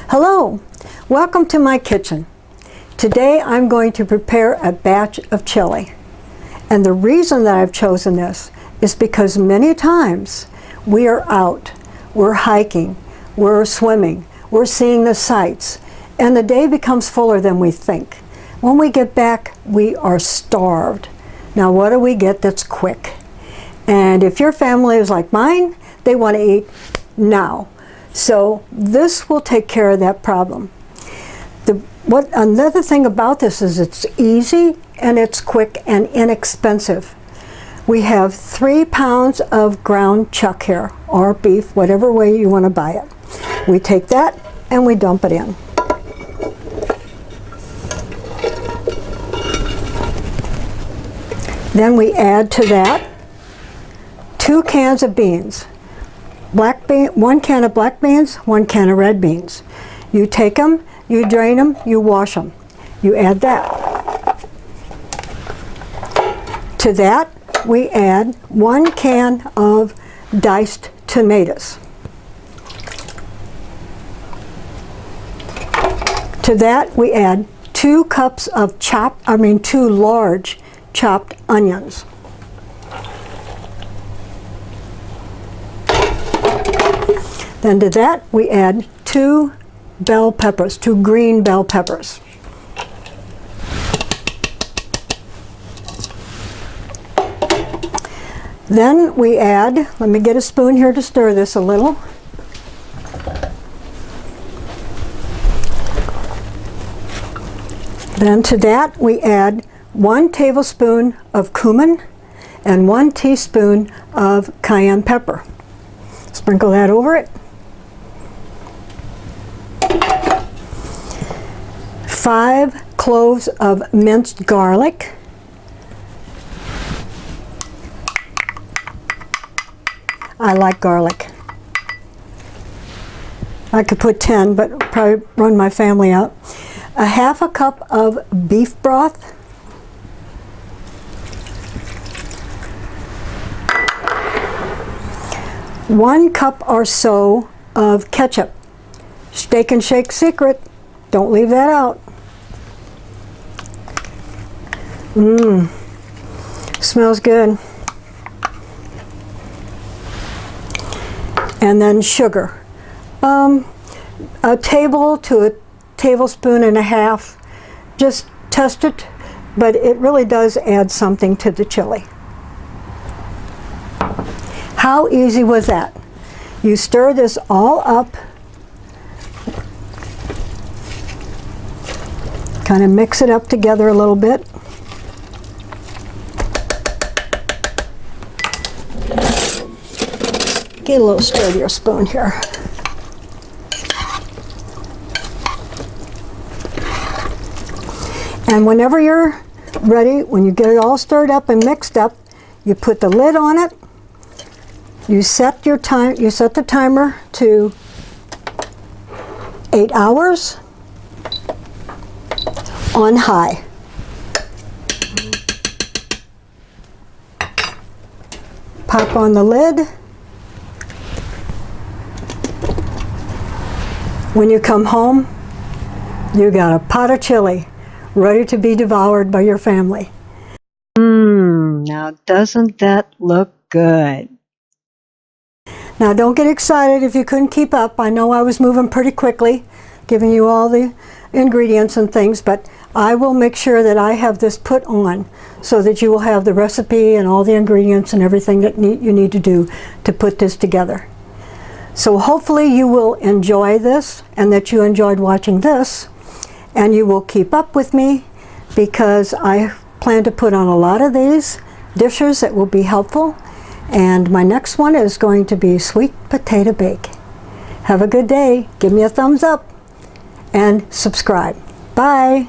Hello, welcome to my kitchen. Today I'm going to prepare a batch of chili. And the reason that I've chosen this is because many times we are out, we're hiking, we're swimming, we're seeing the sights, and the day becomes fuller than we think. When we get back, we are starved. Now what do we get that's quick? And if your family is like mine, they want to eat now. So this will take care of that problem. Another thing about this is it's easy and it's quick and inexpensive. We have 3 pounds of ground chuck here, or beef, whatever way you want to buy it. We take that and we dump it in. Then we add to that 2 cans of beans. 1 can of black beans, 1 can of red beans. You take them, you drain them, you wash them. You add that. To that, we add 1 can of diced tomatoes. To that, we add 2 cups of 2 large chopped onions. Then to that, we add 2 bell peppers, 2 green bell peppers. Then we add, let me get a spoon here to stir this a little. Then to that, we add 1 tablespoon of cumin and 1 teaspoon of cayenne pepper. Sprinkle that over it. 5 cloves of minced garlic. I like garlic. I could put 10, but probably run my family out. 1/2 cup of beef broth. 1 cup or so of ketchup. Steak and Shake secret. Don't leave that out. Smells good. And then sugar. A table to a tablespoon and a half. Just test it, but it really does add something to the chili. How easy was that? You stir this all up. Kind of mix it up together a little bit. Get a little sturdier spoon here. And whenever you're ready, when you get it all stirred up and mixed up, you put the lid on it. You set your time. You set the timer to 8 hours on high. Pop on the lid. When you come home, you got a pot of chili ready to be devoured by your family. Now doesn't that look good? Now don't get excited if you couldn't keep up. I know I was moving pretty quickly, giving you all the ingredients and things, but I will make sure that I have this put on so that you will have the recipe and all the ingredients and everything that you need to do to put this together. So hopefully you will enjoy this and that you enjoyed watching this, and you will keep up with me because I plan to put on a lot of these dishes that will be helpful. And my next one is going to be sweet potato bake. Have a good day. Give me a thumbs up and subscribe. Bye.